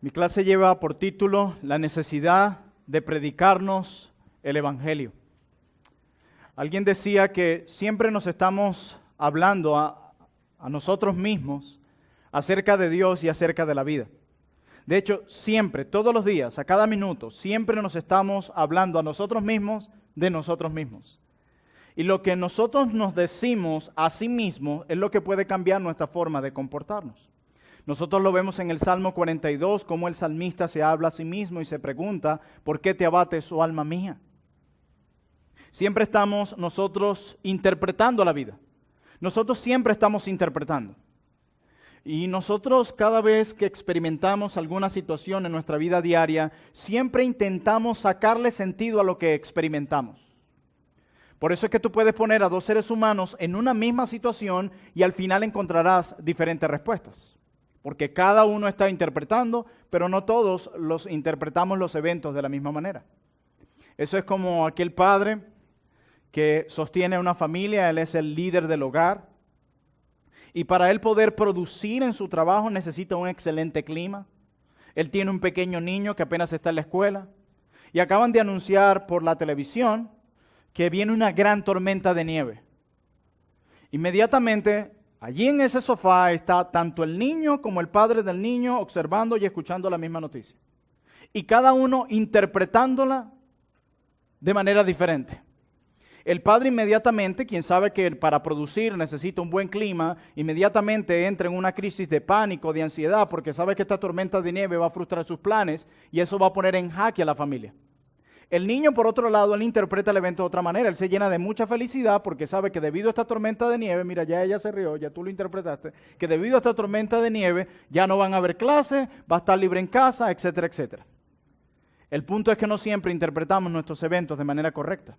Mi clase lleva por título La necesidad de predicarnos el Evangelio. Alguien decía que siempre nos estamos hablando a nosotros mismos acerca de Dios y acerca de la vida. De hecho, siempre, todos los días, a cada minuto, siempre nos estamos hablando a nosotros mismos de nosotros mismos. Y lo que nosotros nos decimos a sí mismos es lo que puede cambiar nuestra forma de comportarnos. Nosotros lo vemos en el Salmo 42, cómo el salmista se habla a sí mismo y se pregunta, ¿por qué te abates, oh alma mía? Siempre estamos nosotros interpretando la vida. Nosotros siempre estamos interpretando. Y nosotros cada vez que experimentamos alguna situación en nuestra vida diaria, siempre intentamos sacarle sentido a lo que experimentamos. Por eso es que tú puedes poner a dos seres humanos en una misma situación y al final encontrarás diferentes respuestas. Porque cada uno está interpretando, pero no todos interpretamos los eventos de la misma manera. Eso es como aquel padre que sostiene una familia, él es el líder del hogar. Y para él poder producir en su trabajo necesita un excelente clima. Él tiene un pequeño niño que apenas está en la escuela. Y acaban de anunciar por la televisión que viene una gran tormenta de nieve. Inmediatamente, allí en ese sofá está tanto el niño como el padre del niño observando y escuchando la misma noticia. Y cada uno interpretándola de manera diferente. El padre inmediatamente, quien sabe que para producir necesita un buen clima, inmediatamente entra en una crisis de pánico, de ansiedad, porque sabe que esta tormenta de nieve va a frustrar sus planes y eso va a poner en jaque a la familia. El niño, por otro lado, él interpreta el evento de otra manera. Él se llena de mucha felicidad porque sabe que debido a esta tormenta de nieve, mira, ya ella se rió, ya tú lo interpretaste, que debido a esta tormenta de nieve ya no van a haber clases, va a estar libre en casa, etcétera, etcétera. El punto es que no siempre interpretamos nuestros eventos de manera correcta.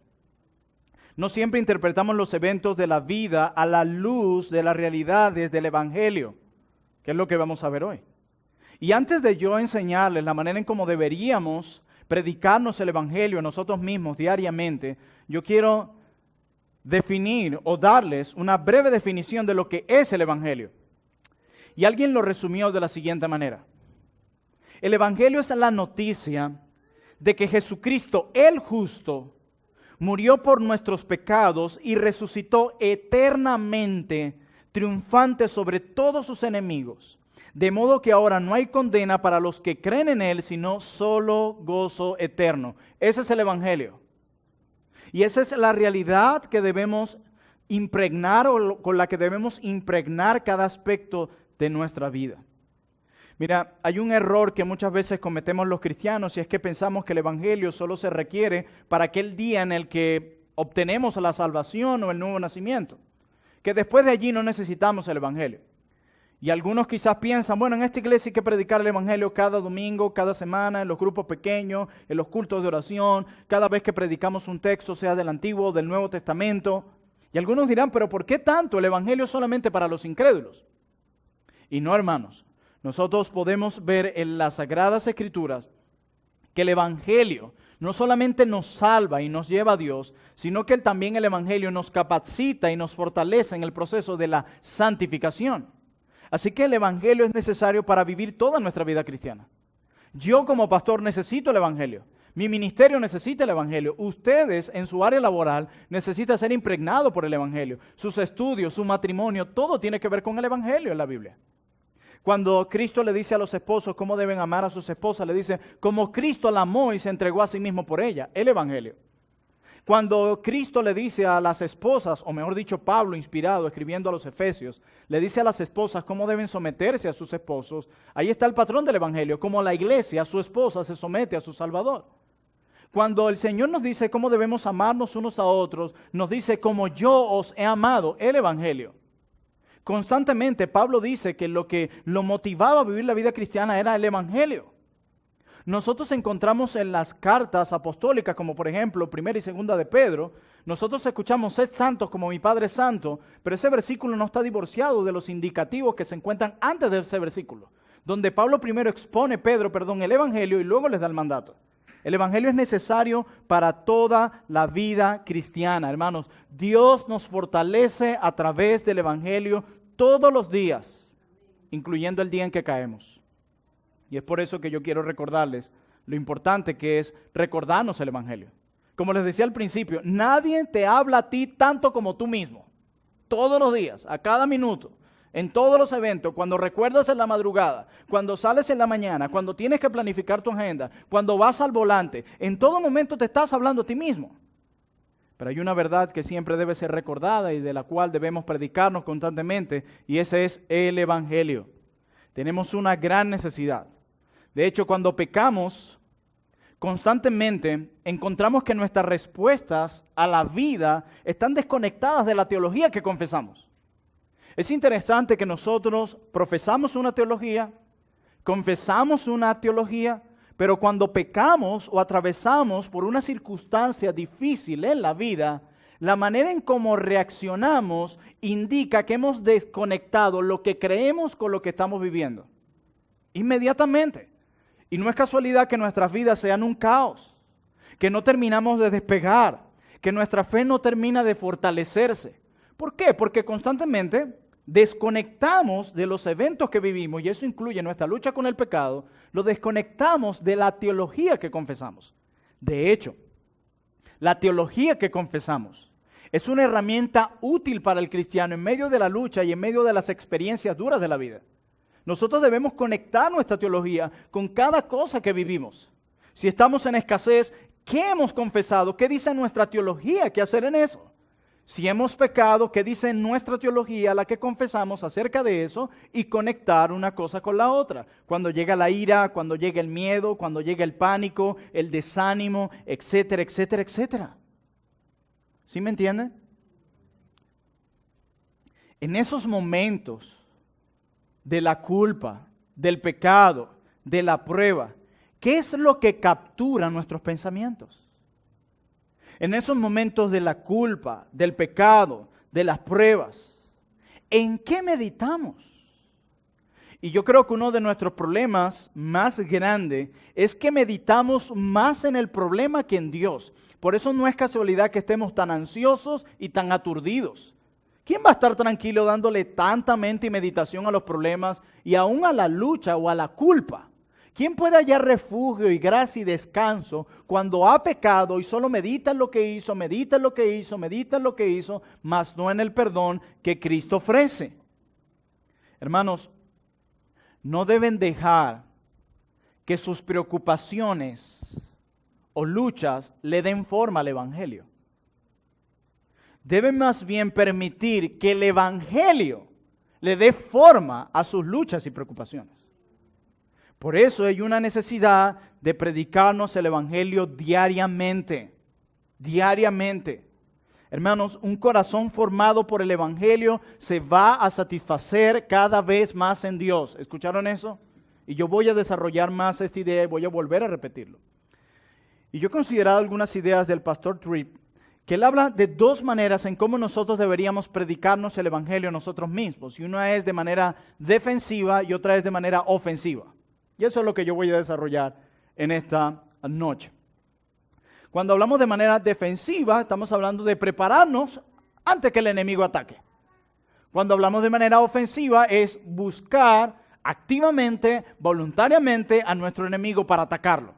No siempre interpretamos los eventos de la vida a la luz de las realidades del Evangelio, que es lo que vamos a ver hoy. Y antes de yo enseñarles la manera en cómo deberíamos predicarnos el Evangelio a nosotros mismos diariamente, yo quiero definir o darles una breve definición de lo que es el Evangelio. Y alguien lo resumió de la siguiente manera. El Evangelio es la noticia de que Jesucristo, el justo, murió por nuestros pecados y resucitó eternamente, triunfante sobre todos sus enemigos. De modo que ahora no hay condena para los que creen en Él, sino solo gozo eterno. Ese es el Evangelio. Y esa es la realidad que debemos impregnar o con la que debemos impregnar cada aspecto de nuestra vida. Mira, hay un error que muchas veces cometemos los cristianos y es que pensamos que el Evangelio solo se requiere para aquel día en el que obtenemos la salvación o el nuevo nacimiento. Que después de allí no necesitamos el Evangelio. Y algunos quizás piensan, bueno, en esta iglesia hay que predicar el Evangelio cada domingo, cada semana, en los grupos pequeños, en los cultos de oración, cada vez que predicamos un texto, sea del Antiguo o del Nuevo Testamento. Y algunos dirán, pero ¿por qué tanto? El Evangelio es solamente para los incrédulos. Y no, hermanos. Nosotros podemos ver en las Sagradas Escrituras que el Evangelio no solamente nos salva y nos lleva a Dios, sino que también el Evangelio nos capacita y nos fortalece en el proceso de la santificación. Así que el Evangelio es necesario para vivir toda nuestra vida cristiana. Yo como pastor necesito el Evangelio. Mi ministerio necesita el Evangelio. Ustedes en su área laboral necesitan ser impregnados por el Evangelio. Sus estudios, su matrimonio, todo tiene que ver con el Evangelio en la Biblia. Cuando Cristo le dice a los esposos cómo deben amar a sus esposas, le dice, como Cristo la amó y se entregó a sí mismo por ella, el Evangelio. Cuando Cristo le dice a las esposas, o mejor dicho, Pablo, inspirado, escribiendo a los Efesios, le dice a las esposas cómo deben someterse a sus esposos, ahí está el patrón del Evangelio, como la iglesia, su esposa, se somete a su Salvador. Cuando el Señor nos dice cómo debemos amarnos unos a otros, nos dice, como yo os he amado, el Evangelio. Constantemente Pablo dice que lo motivaba a vivir la vida cristiana era el Evangelio. Nosotros encontramos en las cartas apostólicas, como por ejemplo 1 y 2 de Pedro, nosotros escuchamos sed santos como mi Padre es santo, pero ese versículo no está divorciado de los indicativos que se encuentran antes de ese versículo, donde Pablo primero expone el Evangelio y luego les da el mandato. El Evangelio es necesario para toda la vida cristiana, hermanos. Dios nos fortalece a través del Evangelio todos los días, incluyendo el día en que caemos. Y es por eso que yo quiero recordarles lo importante que es recordarnos el Evangelio. Como les decía al principio, nadie te habla a ti tanto como tú mismo. Todos los días, a cada minuto, en todos los eventos, cuando recuerdas en la madrugada, cuando sales en la mañana, cuando tienes que planificar tu agenda, cuando vas al volante, en todo momento te estás hablando a ti mismo. Pero hay una verdad que siempre debe ser recordada y de la cual debemos predicarnos constantemente, y ese es el Evangelio. Tenemos una gran necesidad. De hecho, cuando pecamos, constantemente encontramos que nuestras respuestas a la vida están desconectadas de la teología que confesamos. Es interesante que nosotros profesamos una teología, confesamos una teología, pero cuando pecamos o atravesamos por una circunstancia difícil en la vida, la manera en cómo reaccionamos indica que hemos desconectado lo que creemos con lo que estamos viviendo. Inmediatamente. Y no es casualidad que nuestras vidas sean un caos, que no terminamos de despegar, que nuestra fe no termina de fortalecerse. ¿Por qué? Porque constantemente desconectamos de los eventos que vivimos, y eso incluye nuestra lucha con el pecado, lo desconectamos de la teología que confesamos. De hecho, la teología que confesamos es una herramienta útil para el cristiano en medio de la lucha y en medio de las experiencias duras de la vida. Nosotros debemos conectar nuestra teología con cada cosa que vivimos. Si estamos en escasez, ¿qué hemos confesado? ¿Qué dice nuestra teología? ¿Qué hacer en eso? Si hemos pecado, ¿qué dice nuestra teología, la que confesamos acerca de eso? Y conectar una cosa con la otra. Cuando llega la ira, cuando llega el miedo, cuando llega el pánico, el desánimo, etcétera, etcétera, etcétera. ¿Sí me entienden? En esos momentos de la culpa, del pecado, de la prueba, ¿qué es lo que captura nuestros pensamientos? En esos momentos de la culpa, del pecado, de las pruebas, ¿en qué meditamos? Y yo creo que uno de nuestros problemas más grandes es que meditamos más en el problema que en Dios. Por eso no es casualidad que estemos tan ansiosos y tan aturdidos. ¿Quién va a estar tranquilo dándole tanta mente y meditación a los problemas y aún a la lucha o a la culpa? ¿Quién puede hallar refugio y gracia y descanso cuando ha pecado y solo medita en lo que hizo, medita en lo que hizo, medita en lo que hizo, mas no en el perdón que Cristo ofrece? Hermanos, no deben dejar que sus preocupaciones o luchas le den forma al Evangelio. Deben más bien permitir que el Evangelio le dé forma a sus luchas y preocupaciones. Por eso hay una necesidad de predicarnos el Evangelio diariamente. Diariamente. Hermanos, un corazón formado por el Evangelio se va a satisfacer cada vez más en Dios. ¿Escucharon eso? Y yo voy a desarrollar más esta idea y voy a volver a repetirlo. Y yo he considerado algunas ideas del pastor Tripp, que él habla de dos maneras en cómo nosotros deberíamos predicarnos el Evangelio nosotros mismos. Y una es de manera defensiva y otra es de manera ofensiva. Y eso es lo que yo voy a desarrollar en esta noche. Cuando hablamos de manera defensiva, estamos hablando de prepararnos antes que el enemigo ataque. Cuando hablamos de manera ofensiva, es buscar activamente, voluntariamente a nuestro enemigo para atacarlo.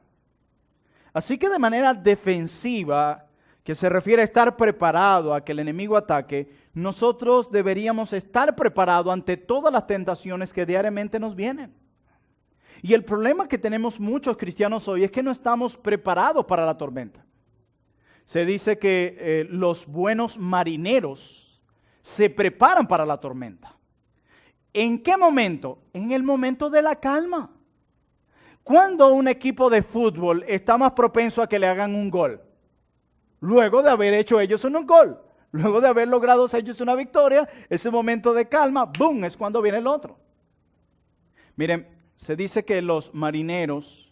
Así que de manera defensiva, que se refiere a estar preparado a que el enemigo ataque, nosotros deberíamos estar preparados ante todas las tentaciones que diariamente nos vienen. Y el problema que tenemos muchos cristianos hoy es que no estamos preparados para la tormenta. Se dice que los buenos marineros se preparan para la tormenta. ¿En qué momento? En el momento de la calma. ¿Cuándo un equipo de fútbol está más propenso a que le hagan un gol? Luego de haber hecho ellos un gol. Luego de haber logrado ellos una victoria, ese momento de calma, ¡boom!, es cuando viene el otro. Miren, se dice que los marineros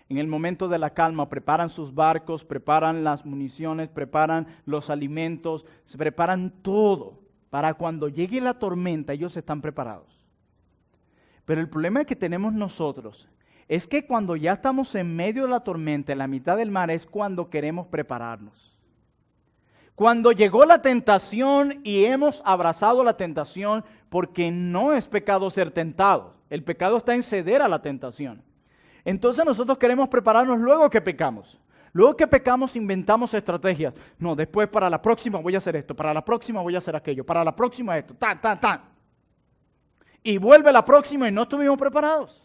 en el momento de la calma preparan sus barcos, preparan las municiones, preparan los alimentos, se preparan todo para cuando llegue la tormenta ellos están preparados. Pero el problema que tenemos nosotros es que cuando ya estamos en medio de la tormenta, en la mitad del mar, es cuando queremos prepararnos. Cuando llegó la tentación y hemos abrazado la tentación, porque no es pecado ser tentado. El pecado está en ceder a la tentación. Entonces nosotros queremos prepararnos luego que pecamos. Luego que pecamos inventamos estrategias. No, después para la próxima voy a hacer esto, para la próxima voy a hacer aquello, para la próxima esto, tan. Y vuelve la próxima y no estuvimos preparados.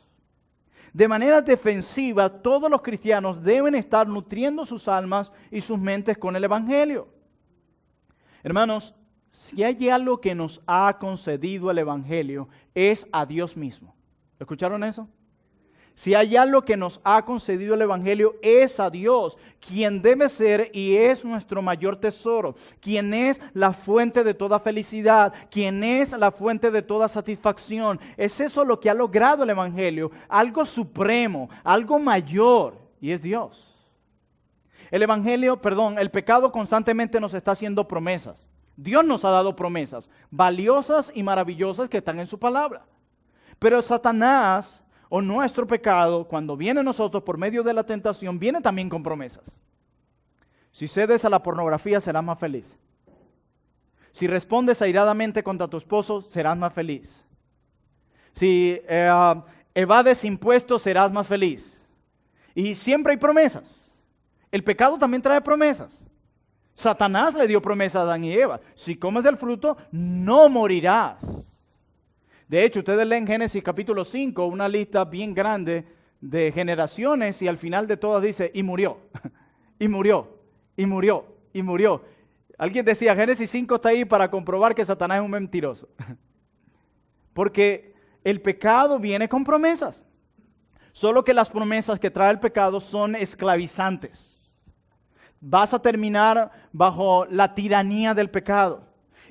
De manera defensiva, todos los cristianos deben estar nutriendo sus almas y sus mentes con el Evangelio. Hermanos, si hay algo que nos ha concedido el Evangelio, es a Dios mismo. ¿Escucharon eso? Si hay algo que nos ha concedido el Evangelio, es a Dios, quien debe ser y es nuestro mayor tesoro, quien es la fuente de toda felicidad, quien es la fuente de toda satisfacción. Es eso lo que ha logrado el Evangelio, algo supremo, algo mayor, y es Dios. El pecado constantemente nos está haciendo promesas. Dios nos ha dado promesas valiosas y maravillosas que están en su palabra. Pero Satanás, o nuestro pecado, cuando viene a nosotros por medio de la tentación, viene también con promesas. Si cedes a la pornografía, serás más feliz. Si respondes airadamente contra tu esposo, serás más feliz. Si evades impuestos, serás más feliz. Y siempre hay promesas. El pecado también trae promesas. Satanás le dio promesa a Adán y Eva. Si comes del fruto, no morirás. De hecho, ustedes leen Génesis capítulo 5, una lista bien grande de generaciones y al final de todas dice, y murió, y murió, y murió, y murió. Alguien decía, Génesis 5 está ahí para comprobar que Satanás es un mentiroso. Porque el pecado viene con promesas. Solo que las promesas que trae el pecado son esclavizantes. Vas a terminar bajo la tiranía del pecado.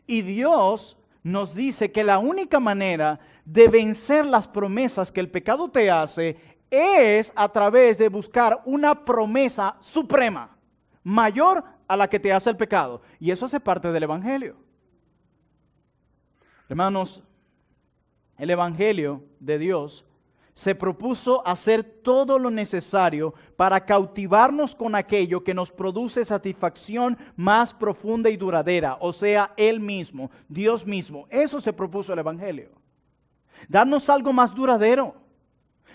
Y Dios nos dice que la única manera de vencer las promesas que el pecado te hace es a través de buscar una promesa suprema, mayor a la que te hace el pecado. Y eso hace parte del Evangelio. Hermanos, el Evangelio de Dios se propuso hacer todo lo necesario para cautivarnos con aquello que nos produce satisfacción más profunda y duradera, o sea, Él mismo, Dios mismo. Eso se propuso el Evangelio. Darnos algo más duradero.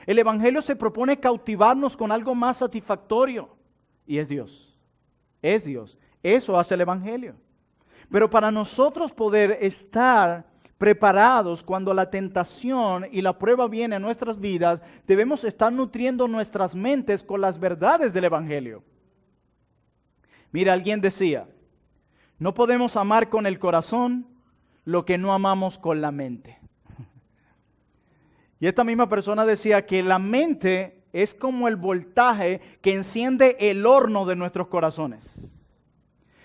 El Evangelio se propone cautivarnos con algo más satisfactorio, y es Dios. Es Dios. Eso hace el Evangelio. Pero para nosotros poder estar preparados cuando la tentación y la prueba viene a nuestras vidas, debemos estar nutriendo nuestras mentes con las verdades del Evangelio. Mira, alguien decía, no podemos amar con el corazón lo que no amamos con la mente. Y esta misma persona decía que la mente es como el voltaje que enciende el horno de nuestros corazones.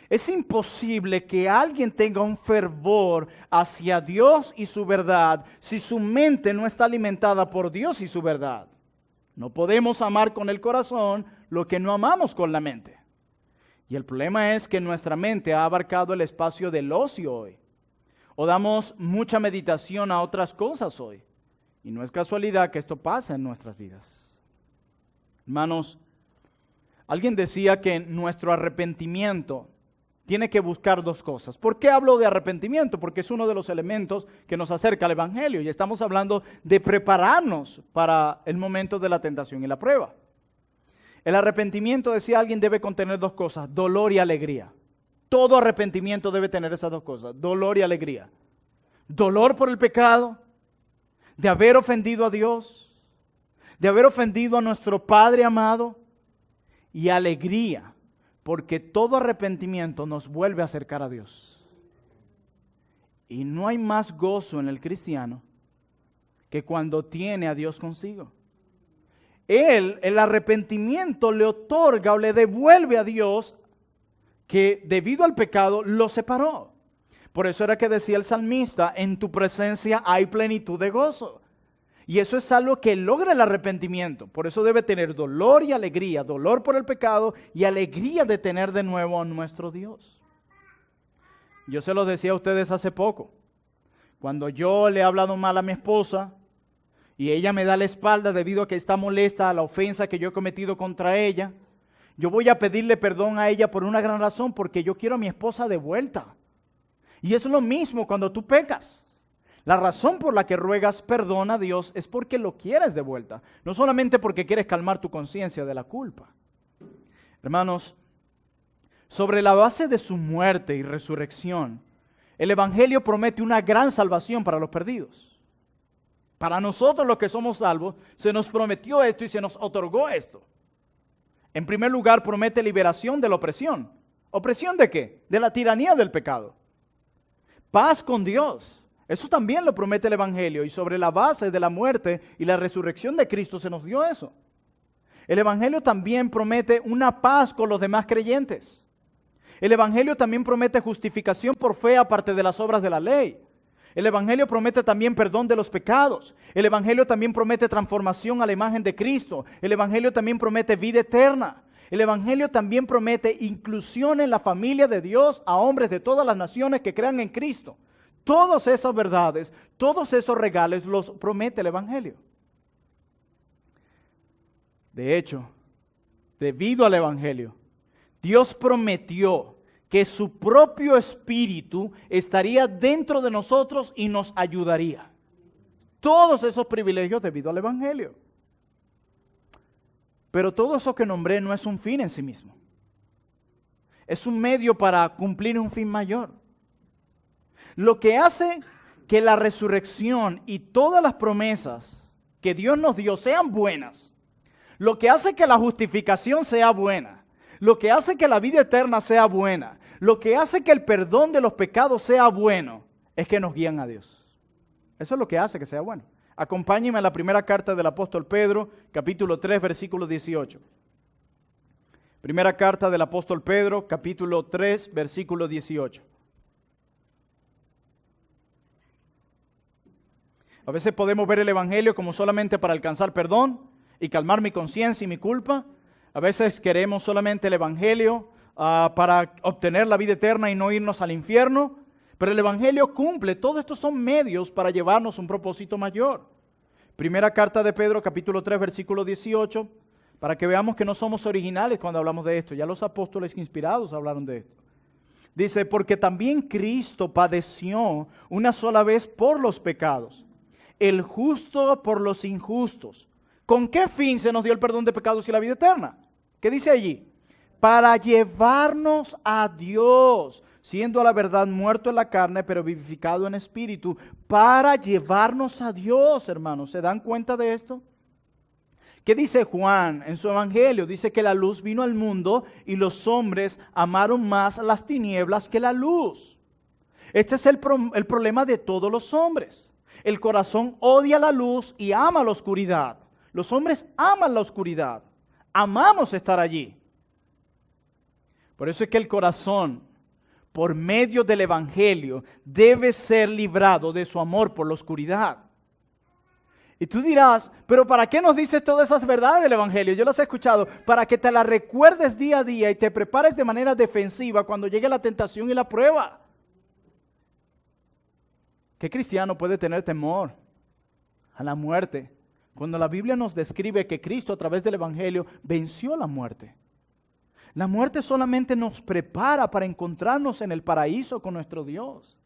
Es imposible que alguien tenga un fervor hacia Dios y su verdad si su mente no está alimentada por Dios y su verdad. No podemos amar con el corazón lo que no amamos con la mente. Y el problema es que nuestra mente ha abarcado el espacio del ocio hoy. O damos mucha meditación a otras cosas hoy. Y no es casualidad que esto pase en nuestras vidas. Hermanos, alguien decía que nuestro arrepentimiento tiene que buscar dos cosas. ¿Por qué hablo de arrepentimiento? Porque es uno de los elementos que nos acerca al Evangelio y estamos hablando de prepararnos para el momento de la tentación y la prueba. El arrepentimiento, decía alguien, debe contener dos cosas, dolor y alegría. Todo arrepentimiento debe tener esas dos cosas, dolor y alegría. Dolor por el pecado, de haber ofendido a Dios, de haber ofendido a nuestro Padre amado, y alegría, porque todo arrepentimiento nos vuelve a acercar a Dios. Y no hay más gozo en el cristiano que cuando tiene a Dios consigo. El arrepentimiento le otorga o le devuelve a Dios que debido al pecado lo separó. Por eso era que decía el salmista, en tu presencia hay plenitud de gozo. Y eso es algo que logra el arrepentimiento. Por eso debe tener dolor y alegría. Dolor por el pecado y alegría de tener de nuevo a nuestro Dios. Yo se lo decía a ustedes hace poco. Cuando yo le he hablado mal a mi esposa y ella me da la espalda debido a que está molesta a la ofensa que yo he cometido contra ella, yo voy a pedirle perdón a ella por una gran razón, porque yo quiero a mi esposa de vuelta. Y es lo mismo cuando tú pecas. La razón por la que ruegas perdón a Dios es porque lo quieres de vuelta, no solamente porque quieres calmar tu conciencia de la culpa. Hermanos, sobre la base de su muerte y resurrección, el Evangelio promete una gran salvación para los perdidos. Para nosotros los que somos salvos, se nos prometió esto y se nos otorgó esto. En primer lugar, promete liberación de la opresión. ¿Opresión de qué? De la tiranía del pecado. Paz con Dios. Eso también lo promete el Evangelio, y sobre la base de la muerte y la resurrección de Cristo se nos dio eso. El Evangelio también promete una paz con los demás creyentes. El Evangelio también promete justificación por fe aparte de las obras de la ley. El Evangelio promete también perdón de los pecados. El Evangelio también promete transformación a la imagen de Cristo. El Evangelio también promete vida eterna. El Evangelio también promete inclusión en la familia de Dios a hombres de todas las naciones que crean en Cristo. Todas esas verdades, todos esos regalos los promete el Evangelio. De hecho, debido al Evangelio, Dios prometió que su propio Espíritu estaría dentro de nosotros y nos ayudaría. Todos esos privilegios debido al Evangelio. Pero todo eso que nombré no es un fin en sí mismo. Es un medio para cumplir un fin mayor. Lo que hace que la resurrección y todas las promesas que Dios nos dio sean buenas, lo que hace que la justificación sea buena, lo que hace que la vida eterna sea buena, lo que hace que el perdón de los pecados sea bueno, es que nos guían a Dios. Eso es lo que hace que sea bueno. Acompáñenme a la primera carta del apóstol Pedro, capítulo 3, versículo 18. Primera carta del apóstol Pedro, capítulo 3, versículo 18. A veces podemos ver el Evangelio como solamente para alcanzar perdón y calmar mi conciencia y mi culpa. A veces queremos solamente el Evangelio para obtener la vida eterna y no irnos al infierno. Pero el Evangelio cumple, todos estos son medios para llevarnos a un propósito mayor. Primera carta de Pedro, capítulo 3, versículo 18, para que veamos que no somos originales cuando hablamos de esto. Ya los apóstoles inspirados hablaron de esto. Dice, porque también Cristo padeció una sola vez por los pecados, el justo por los injustos. ¿Con qué fin se nos dio el perdón de pecados y la vida eterna? ¿Qué dice allí? Para llevarnos a Dios, siendo a la verdad muerto en la carne, pero vivificado en espíritu, para llevarnos a Dios, hermanos. ¿Se dan cuenta de esto? ¿Qué dice Juan en su evangelio? Dice que la luz vino al mundo y los hombres amaron más las tinieblas que la luz. Este es el problema de todos los hombres. El corazón odia la luz y ama la oscuridad. Los hombres aman la oscuridad. Amamos estar allí. Por eso es que el corazón, por medio del Evangelio, debe ser librado de su amor por la oscuridad. Y tú dirás, pero ¿para qué nos dices todas esas verdades del Evangelio? Yo las he escuchado, para que te las recuerdes día a día y te prepares de manera defensiva cuando llegue la tentación y la prueba. ¿Qué cristiano puede tener temor a la muerte cuando la Biblia nos describe que Cristo a través del Evangelio venció la muerte? La muerte solamente nos prepara para encontrarnos en el paraíso con nuestro Dios.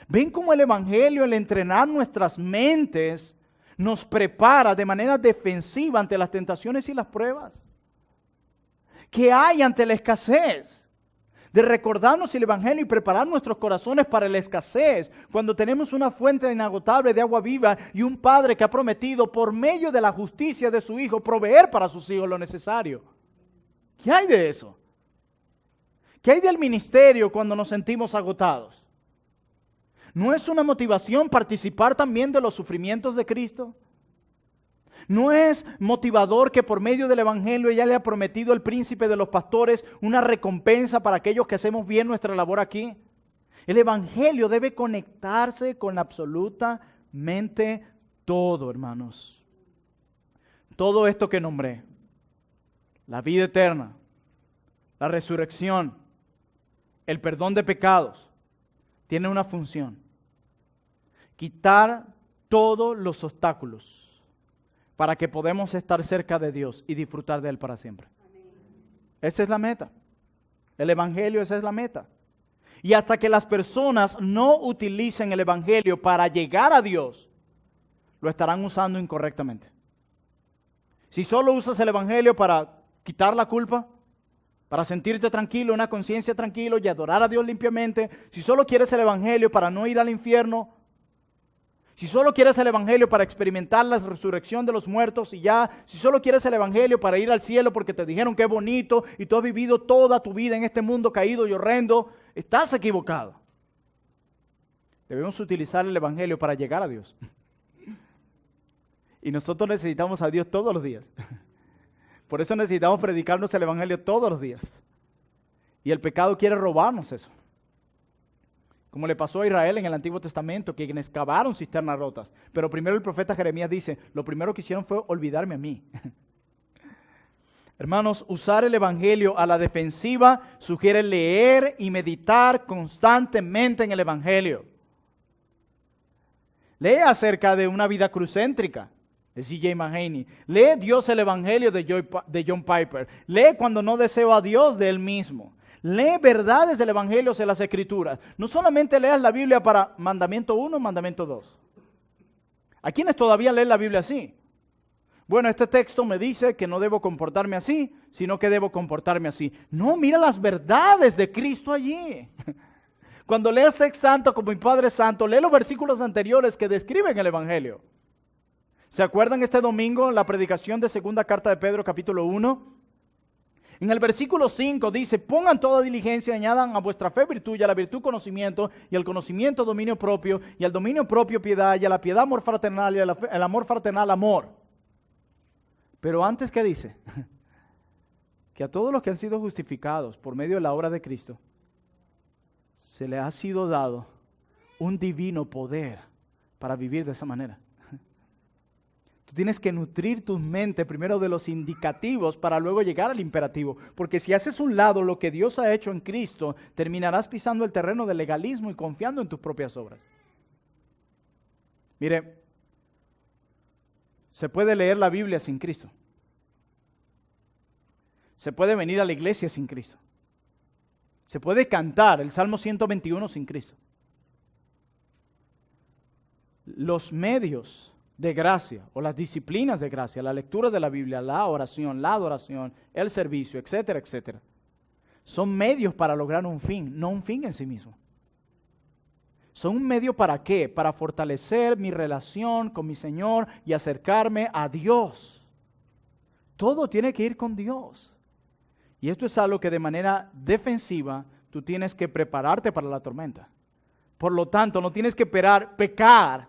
¿Ven cómo el Evangelio, el entrenar nuestras mentes, nos prepara de manera defensiva ante las tentaciones y las pruebas? ¿Qué hay ante la escasez? De recordarnos el Evangelio y preparar nuestros corazones para la escasez, cuando tenemos una fuente inagotable de agua viva y un Padre que ha prometido por medio de la justicia de su Hijo proveer para sus hijos lo necesario. ¿Qué hay de eso? ¿Qué hay del ministerio cuando nos sentimos agotados? ¿No es una motivación participar también de los sufrimientos de Cristo? ¿No es motivador que por medio del Evangelio ya le ha prometido el príncipe de los pastores una recompensa para aquellos que hacemos bien nuestra labor aquí? El Evangelio debe conectarse con absolutamente todo, hermanos. Todo esto que nombré. La vida eterna, la resurrección, el perdón de pecados, tiene una función. Quitar todos los obstáculos para que podamos estar cerca de Dios y disfrutar de Él para siempre. Esa es la meta. El Evangelio, esa es la meta. Y hasta que las personas no utilicen el Evangelio para llegar a Dios, lo estarán usando incorrectamente. Si solo usas el Evangelio para quitar la culpa, para sentirte tranquilo, una conciencia tranquilo y adorar a Dios limpiamente, si solo quieres el Evangelio para no ir al infierno, si solo quieres el Evangelio para experimentar la resurrección de los muertos y ya, si solo quieres el Evangelio para ir al cielo porque te dijeron que es bonito y tú has vivido toda tu vida en este mundo caído y horrendo, estás equivocado. Debemos utilizar el Evangelio para llegar a Dios. Y nosotros necesitamos a Dios todos los días. Por eso necesitamos predicarnos el Evangelio todos los días. Y el pecado quiere robarnos eso. Como le pasó a Israel en el Antiguo Testamento, que quienes cavaron cisternas rotas. Pero primero el profeta Jeremías dice, lo primero que hicieron fue olvidarme a mí. Hermanos, usar el Evangelio a la defensiva sugiere leer y meditar constantemente en el Evangelio. Lee acerca de una vida crucéntrica de C.J. Mahaney. Lee Dios el Evangelio de John Piper. Lee Cuando no deseo a Dios de él mismo. Lee verdades del Evangelio en las Escrituras. No solamente leas la Biblia para mandamiento 1, mandamiento 2. ¿A quiénes todavía leen la Biblia así? Bueno, este texto me dice que no debo comportarme así, sino que debo comportarme así. No, mira las verdades de Cristo allí. Cuando leas Sé santo como mi Padre es santo, lee los versículos anteriores que describen el Evangelio. ¿Se acuerdan este domingo la predicación de segunda carta de Pedro, capítulo 1? En el versículo 5 dice, pongan toda diligencia y añadan a vuestra fe virtud, y a la virtud conocimiento, y al conocimiento dominio propio, y al dominio propio piedad, y a la piedad amor fraternal, y al amor fraternal amor. Pero antes, ¿qué dice? Que a todos los que han sido justificados por medio de la obra de Cristo, se les ha sido dado un divino poder para vivir de esa manera. Tú tienes que nutrir tu mente primero de los indicativos para luego llegar al imperativo. Porque si haces un lado lo que Dios ha hecho en Cristo, terminarás pisando el terreno del legalismo y confiando en tus propias obras. Mire, se puede leer la Biblia sin Cristo. Se puede venir a la iglesia sin Cristo. Se puede cantar el Salmo 121 sin Cristo. Los medios de gracia o las disciplinas de gracia, la lectura de la Biblia, la oración, la adoración, el servicio, etcétera, etcétera, son medios para lograr un fin, no un fin en sí mismo. Son un medio ¿para qué? Para fortalecer mi relación con mi Señor y acercarme a Dios. Todo tiene que ir con Dios. Y esto es algo que de manera defensiva tú tienes que prepararte para la tormenta. Por lo tanto, no tienes que esperar pecar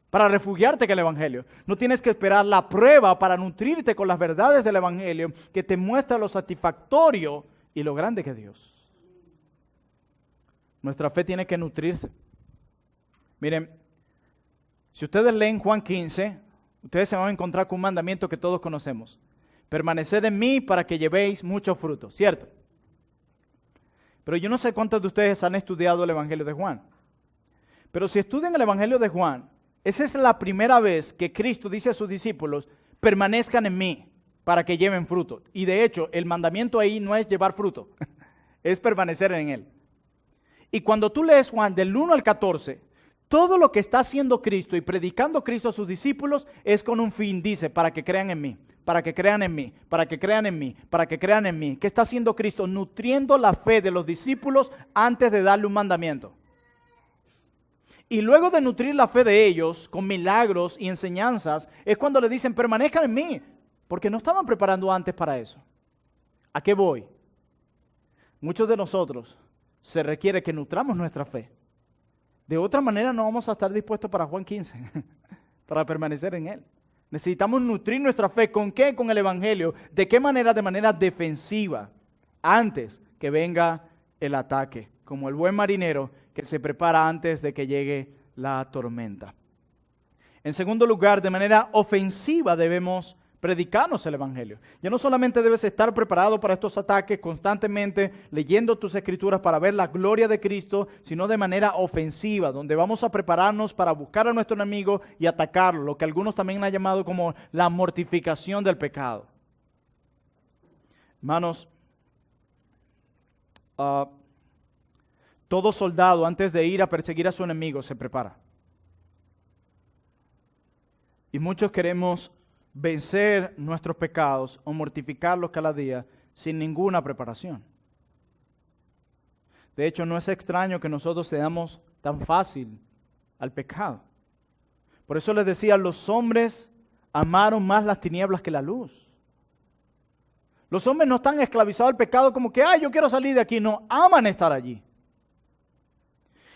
para refugiarte en el Evangelio. No tienes que esperar la prueba para nutrirte con las verdades del Evangelio que te muestra lo satisfactorio y lo grande que es Dios. Nuestra fe tiene que nutrirse. Miren, si ustedes leen Juan 15, ustedes se van a encontrar con un mandamiento que todos conocemos. Permaneced en mí para que llevéis mucho fruto, ¿cierto? Pero yo no sé cuántos de ustedes han estudiado el Evangelio de Juan. Pero si estudian el Evangelio de Juan, esa es la primera vez que Cristo dice a sus discípulos, permanezcan en mí para que lleven fruto. Y de hecho, el mandamiento ahí no es llevar fruto, es permanecer en él. Y cuando tú lees Juan del 1 al 14, todo lo que está haciendo Cristo y predicando Cristo a sus discípulos es con un fin, dice, para que crean en mí, para que crean en mí, para que crean en mí, para que crean en mí. ¿Qué está haciendo Cristo? Nutriendo la fe de los discípulos antes de darle un mandamiento. Y luego de nutrir la fe de ellos con milagros y enseñanzas, es cuando le dicen, permanezcan en mí, porque no estaban preparando antes para eso. ¿A qué voy? Muchos de nosotros se requiere que nutramos nuestra fe. De otra manera no vamos a estar dispuestos para Juan 15, para permanecer en él. Necesitamos nutrir nuestra fe. ¿Con qué? Con el Evangelio. ¿De qué manera? De manera defensiva, antes que venga el ataque, como el buen marinero que se prepara antes de que llegue la tormenta. En segundo lugar, de manera ofensiva debemos predicarnos el Evangelio. Ya no solamente debes estar preparado para estos ataques constantemente, leyendo tus escrituras para ver la gloria de Cristo, sino de manera ofensiva, donde vamos a prepararnos para buscar a nuestro enemigo y atacarlo, lo que algunos también han llamado como la mortificación del pecado. Hermanos, todo soldado antes de ir a perseguir a su enemigo se prepara. Y muchos queremos vencer nuestros pecados o mortificarlos cada día sin ninguna preparación. De hecho, no es extraño que nosotros seamos tan fácil al pecado. Por eso les decía, los hombres amaron más las tinieblas que la luz. Los hombres no están esclavizados al pecado como que, yo quiero salir de aquí. No, aman estar allí.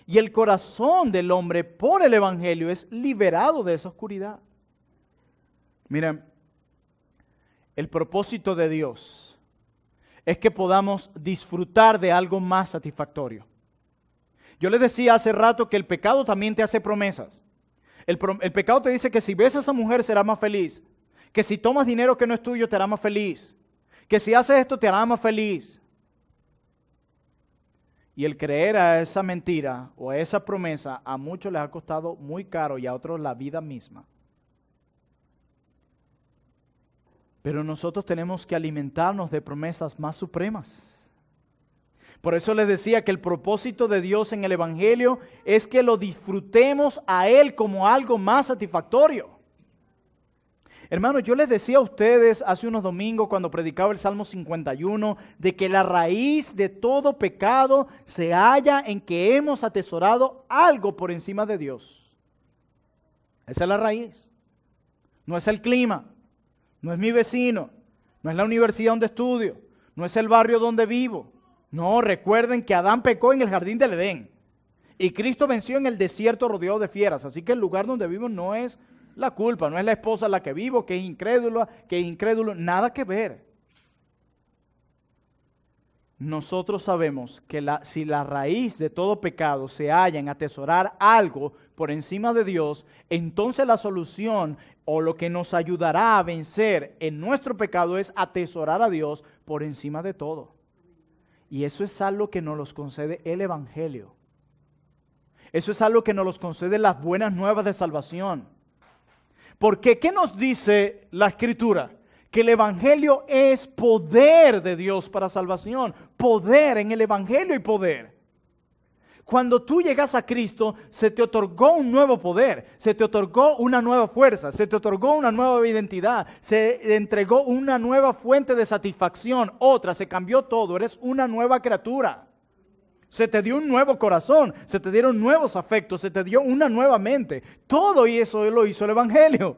Y el corazón del hombre por el Evangelio es liberado de esa oscuridad. Miren, el propósito de Dios es que podamos disfrutar de algo más satisfactorio. Yo les decía hace rato que el pecado también te hace promesas. El pecado te dice que si ves a esa mujer serás más feliz, que si tomas dinero que no es tuyo te hará más feliz, que si haces esto te hará más feliz. Y el creer a esa mentira o a esa promesa a muchos les ha costado muy caro y a otros la vida misma. Pero nosotros tenemos que alimentarnos de promesas más supremas. Por eso les decía que el propósito de Dios en el Evangelio es que lo disfrutemos a Él como algo más satisfactorio. Hermanos, yo les decía a ustedes hace unos domingos cuando predicaba el Salmo 51 de que la raíz de todo pecado se halla en que hemos atesorado algo por encima de Dios. Esa es la raíz. No es el clima, no es mi vecino, no es la universidad donde estudio, no es el barrio donde vivo. No, recuerden que Adán pecó en el jardín del Edén y Cristo venció en el desierto rodeado de fieras. Así que el lugar donde vivo no es la culpa, no es la esposa la que vivo, que es incrédulo, nada que ver. Nosotros sabemos que si la raíz de todo pecado se halla en atesorar algo por encima de Dios, entonces la solución o lo que nos ayudará a vencer en nuestro pecado es atesorar a Dios por encima de todo. Y eso es algo que nos los concede el Evangelio. Eso es algo que nos los concede las buenas nuevas de salvación. Porque, ¿qué nos dice la Escritura? Que el Evangelio es poder de Dios para salvación. Poder, en el Evangelio hay poder. Cuando tú llegas a Cristo, se te otorgó un nuevo poder, se te otorgó una nueva fuerza, se te otorgó una nueva identidad, se entregó una nueva fuente de satisfacción, otra, se cambió todo, eres una nueva criatura. Se te dio un nuevo corazón, se te dieron nuevos afectos, se te dio una nueva mente. Todo eso lo hizo el Evangelio.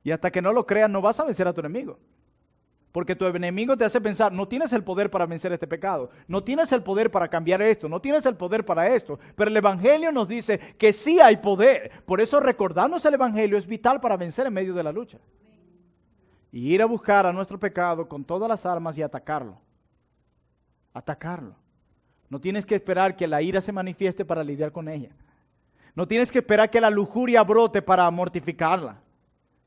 Y hasta que no lo creas, no vas a vencer a tu enemigo. Porque tu enemigo te hace pensar, no tienes el poder para vencer este pecado, no tienes el poder para cambiar esto, no tienes el poder para esto. Pero el Evangelio nos dice que sí hay poder. Por eso recordarnos el Evangelio es vital para vencer en medio de la lucha. Y ir a buscar a nuestro pecado con todas las armas y atacarlo. Atacarlo. No tienes que esperar que la ira se manifieste para lidiar con ella. No tienes que esperar que la lujuria brote para mortificarla.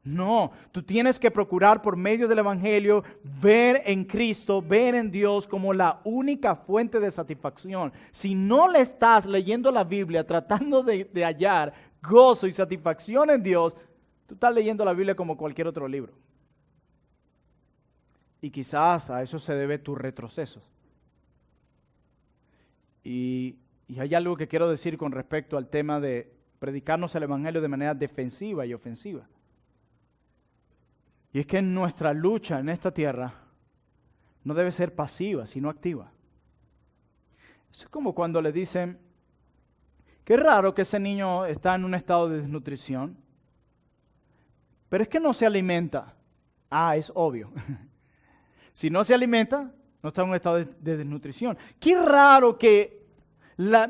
No, tú tienes que procurar por medio del Evangelio ver en Cristo, ver en Dios como la única fuente de satisfacción. Si no le estás leyendo la Biblia tratando de hallar gozo y satisfacción en Dios, tú estás leyendo la Biblia como cualquier otro libro. Y quizás a eso se debe tu retroceso. Y hay algo que quiero decir con respecto al tema de predicarnos el Evangelio de manera defensiva y ofensiva. Y es que nuestra lucha en esta tierra no debe ser pasiva, sino activa. Eso es como cuando le dicen, qué raro que ese niño está en un estado de desnutrición, pero es que no se alimenta. Es obvio. Si no se alimenta, no está en un estado de desnutrición. Qué raro que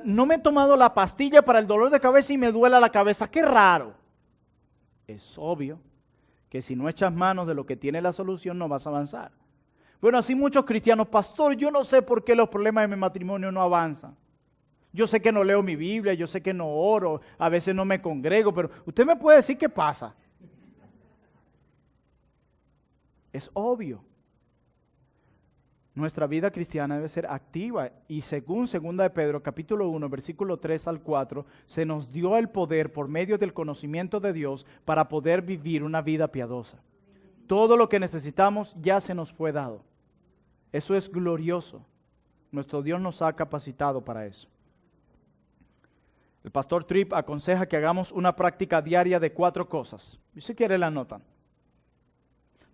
no me he tomado la pastilla para el dolor de cabeza y me duela la cabeza. Qué raro. Es obvio que si no echas manos de lo que tiene la solución no vas a avanzar. Bueno, así muchos cristianos, pastor, yo no sé por qué los problemas de mi matrimonio no avanzan. Yo sé que no leo mi Biblia, yo sé que no oro, a veces no me congrego, pero usted me puede decir qué pasa. Es obvio. Nuestra vida cristiana debe ser activa y según 2 de Pedro capítulo 1 versículo 3 al 4 se nos dio el poder por medio del conocimiento de Dios para poder vivir una vida piadosa. Todo lo que necesitamos ya se nos fue dado. Eso es glorioso. Nuestro Dios nos ha capacitado para eso. El pastor Tripp aconseja que hagamos una práctica diaria de 4 cosas. Y si quiere la anotan.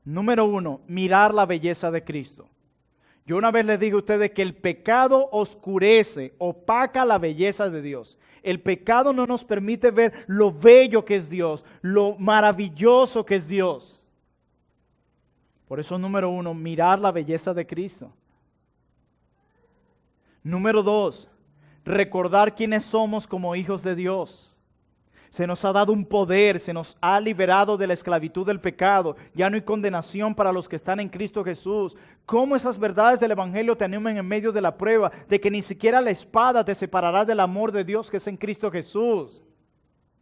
Número 1, mirar la belleza de Cristo. Yo una vez les dije a ustedes que el pecado oscurece, opaca la belleza de Dios. El pecado no nos permite ver lo bello que es Dios, lo maravilloso que es Dios. Por eso, número 1, mirar la belleza de Cristo. Número 2, recordar quiénes somos como hijos de Dios. Se nos ha dado un poder, se nos ha liberado de la esclavitud del pecado. Ya no hay condenación para los que están en Cristo Jesús. ¿Cómo esas verdades del Evangelio te animan en medio de la prueba de que ni siquiera la espada te separará del amor de Dios que es en Cristo Jesús?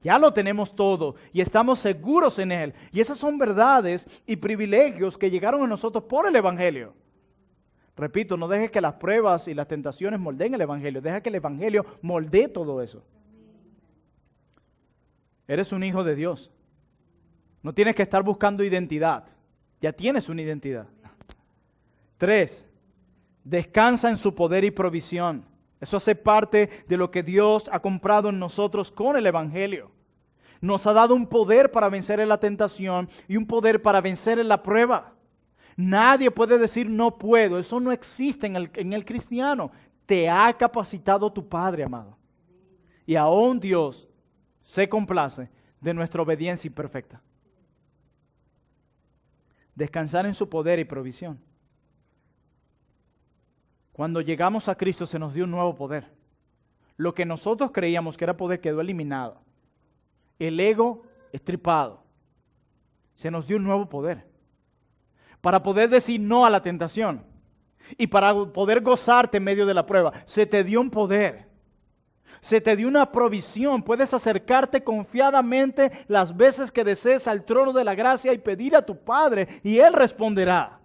Ya lo tenemos todo y estamos seguros en Él. Y esas son verdades y privilegios que llegaron a nosotros por el Evangelio. Repito, no dejes que las pruebas y las tentaciones moldeen el Evangelio. Deja que el Evangelio moldee todo eso. Eres un hijo de Dios. No tienes que estar buscando identidad. Ya tienes una identidad. 3, descansa en su poder y provisión. Eso hace parte de lo que Dios ha comprado en nosotros con el Evangelio. Nos ha dado un poder para vencer en la tentación y un poder para vencer en la prueba. Nadie puede decir no puedo. Eso no existe en el cristiano. Te ha capacitado tu Padre, amado. Y aún Dios se complace de nuestra obediencia imperfecta. Descansar en su poder y provisión. Cuando llegamos a Cristo se nos dio un nuevo poder. Lo que nosotros creíamos que era poder quedó eliminado. El ego estripado. Se nos dio un nuevo poder. Para poder decir no a la tentación. Y para poder gozarte en medio de la prueba. Se te dio un poder. Se te dio una provisión. Puedes acercarte confiadamente las veces que desees al trono de la gracia y pedir a tu Padre y Él responderá.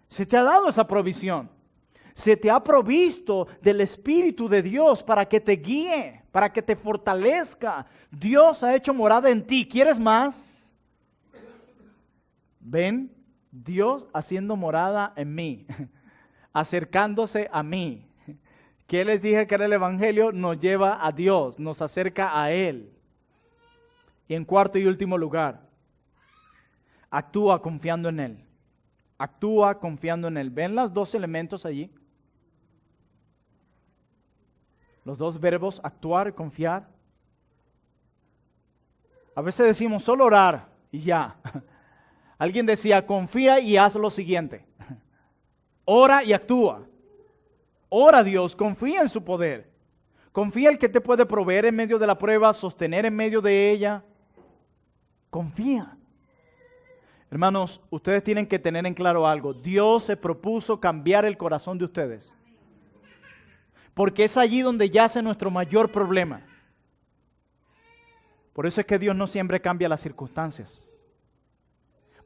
Se te ha dado esa provisión. Se te ha provisto del Espíritu de Dios para que te guíe, para que te fortalezca. Dios ha hecho morada en ti. ¿Quieres más? Ven, Dios haciendo morada en mí, acercándose a mí. ¿Qué les dije que era el Evangelio? Nos lleva a Dios, nos acerca a Él. Y en cuarto y último lugar, actúa confiando en Él. Actúa confiando en Él. ¿Ven los 2 elementos allí? Los 2 verbos, actuar y confiar. A veces decimos solo orar y ya. Alguien decía, confía y haz lo siguiente. Ora y actúa. Ora a Dios, confía en su poder. Confía en el que te puede proveer en medio de la prueba, sostener en medio de ella. Confía. Hermanos, ustedes tienen que tener en claro algo. Dios se propuso cambiar el corazón de ustedes. Porque es allí donde yace nuestro mayor problema. Por eso es que Dios no siempre cambia las circunstancias.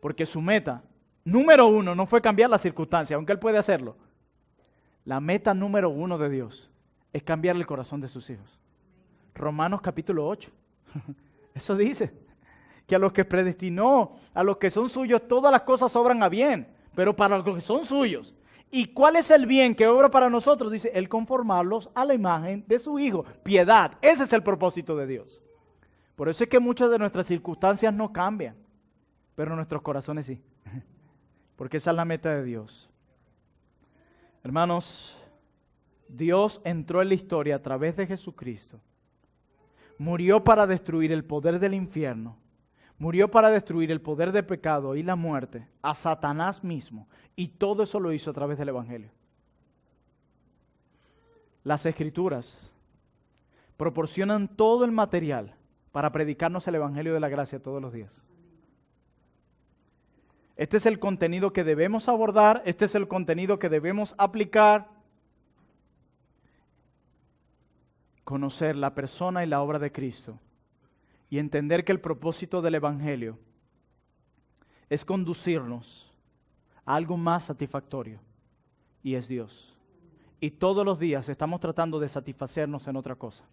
Porque su meta, número 1, no fue cambiar las circunstancias, aunque Él puede hacerlo. La meta número 1 de Dios es cambiar el corazón de sus hijos. Romanos capítulo 8. Eso dice que a los que predestinó, a los que son suyos, todas las cosas obran a bien, pero para los que son suyos. ¿Y cuál es el bien que obra para nosotros? Dice, el conformarlos a la imagen de su Hijo. Piedad. Ese es el propósito de Dios. Por eso es que muchas de nuestras circunstancias no cambian, pero nuestros corazones sí. Porque esa es la meta de Dios. Hermanos, Dios entró en la historia a través de Jesucristo. Murió para destruir el poder del infierno. Murió para destruir el poder del pecado y la muerte, a Satanás mismo. Y todo eso lo hizo a través del Evangelio. Las Escrituras proporcionan todo el material para predicarnos el Evangelio de la gracia todos los días. Este es el contenido que debemos abordar, este es el contenido que debemos aplicar. Conocer la persona y la obra de Cristo y entender que el propósito del Evangelio es conducirnos a algo más satisfactorio y es Dios. Y todos los días estamos tratando de satisfacernos en otra cosa.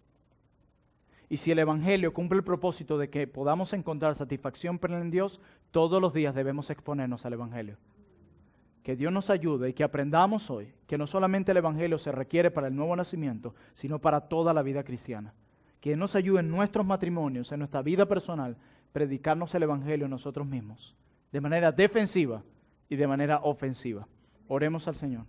Y si el Evangelio cumple el propósito de que podamos encontrar satisfacción plena en Dios, todos los días debemos exponernos al Evangelio. Que Dios nos ayude y que aprendamos hoy que no solamente el Evangelio se requiere para el nuevo nacimiento, sino para toda la vida cristiana. Que nos ayude en nuestros matrimonios, en nuestra vida personal, predicarnos el Evangelio nosotros mismos, de manera defensiva y de manera ofensiva. Oremos al Señor.